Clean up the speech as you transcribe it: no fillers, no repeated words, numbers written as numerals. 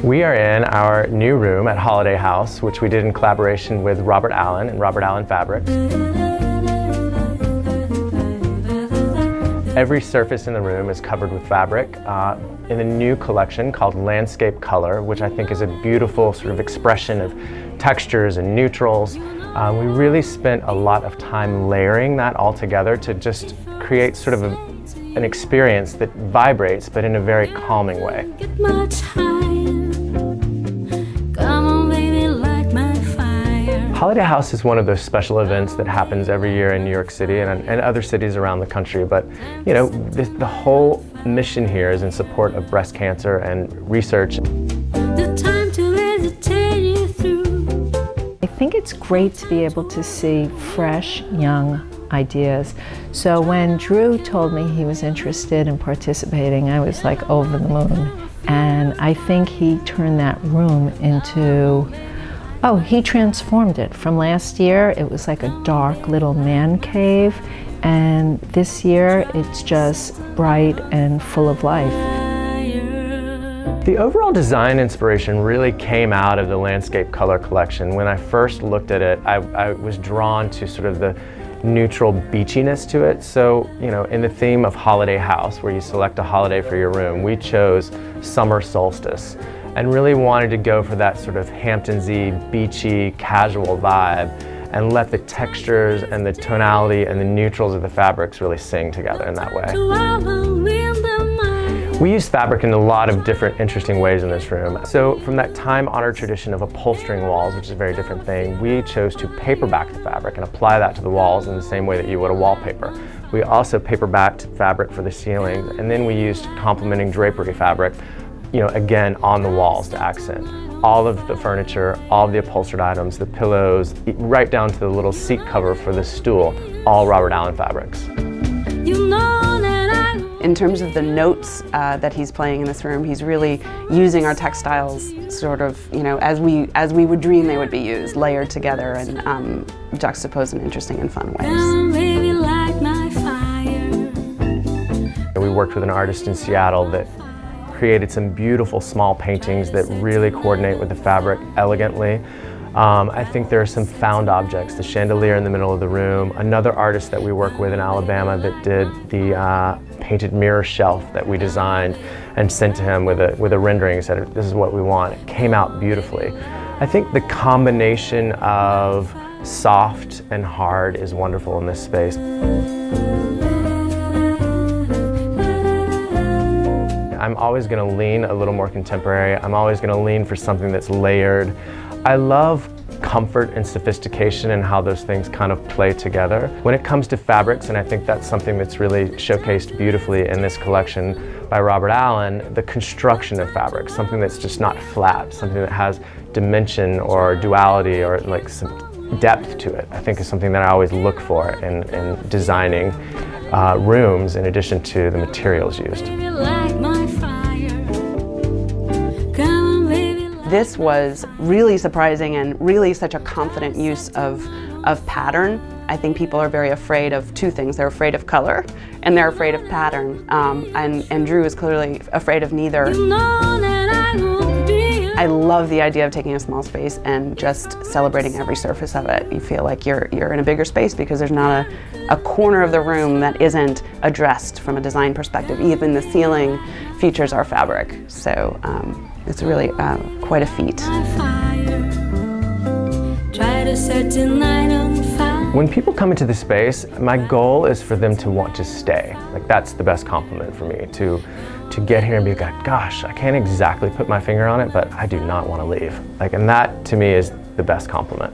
We are in our new room at Holiday House, which we did in collaboration with Robert Allen and Robert Allen Fabrics. Every surface in the room is covered with fabric in a new collection called Landscape Color, which I think is a beautiful sort of expression of textures and neutrals. We really spent a lot of time layering that all together to just create sort of an experience that vibrates, but in a very calming way. Holiday House is one of those special events that happens every year in New York City and other cities around the country. But you know, the whole mission here is in support of breast cancer and research. I think it's great to be able to see fresh, young ideas. So when Drew told me he was interested in participating, I was like over the moon. And I think he turned that room into, he transformed it. From last year, it was like a dark little man cave, and this year, it's just bright and full of life. The overall design inspiration really came out of the Landscape Color collection. When I first looked at it, I was drawn to sort of the neutral beachiness to it. So, you know, in the theme of Holiday House, where you select a holiday for your room, we chose Summer Solstice, and really wanted to go for that sort of Hamptons-y, beachy, casual vibe, and let the textures and the tonality and the neutrals of the fabrics really sing together in that way. We use fabric in a lot of different interesting ways in this room. So from that time-honored tradition of upholstering walls, which is a very different thing, we chose to paperback the fabric and apply that to the walls in the same way that you would a wallpaper. We also paperbacked fabric for the ceilings, and then we used complementing drapery fabric, you know, again on the walls to accent. All of the furniture, all of the upholstered items, the pillows, right down to the little seat cover for the stool, all Robert Allen fabrics. In terms of the notes that he's playing in this room, he's really using our textiles sort of, you know, as we would dream they would be used, layered together and juxtaposed in interesting and fun ways. We worked with an artist in Seattle that created some beautiful small paintings that really coordinate with the fabric elegantly. I think there are some found objects, the chandelier in the middle of the room, another artist that we work with in Alabama that did the painted mirror shelf that we designed and sent to him with a rendering and said, this is what we want. It came out beautifully. I think the combination of soft and hard is wonderful in this space. I'm always going to lean a little more contemporary. I'm always going to lean for something that's layered. I love comfort and sophistication and how those things kind of play together. When it comes to fabrics, and I think that's something that's really showcased beautifully in this collection by Robert Allen, the construction of fabric, something that's just not flat, something that has dimension or duality or like some depth to it, I think is something that I always look for in designing rooms in addition to the materials used. This was really surprising and really such a confident use of pattern. I think people are very afraid of two things. They're afraid of color and they're afraid of pattern. And Drew is clearly afraid of neither. I love the idea of taking a small space and just celebrating every surface of it. You feel like you're in a bigger space because there's not a corner of the room that isn't addressed from a design perspective. Even the ceiling features our fabric. So it's really quite a feat. When people come into the space, my goal is for them to want to stay. Like, that's the best compliment for me, to get here and be like, gosh, I can't exactly put my finger on it, but I do not want to leave. Like, and that to me is the best compliment.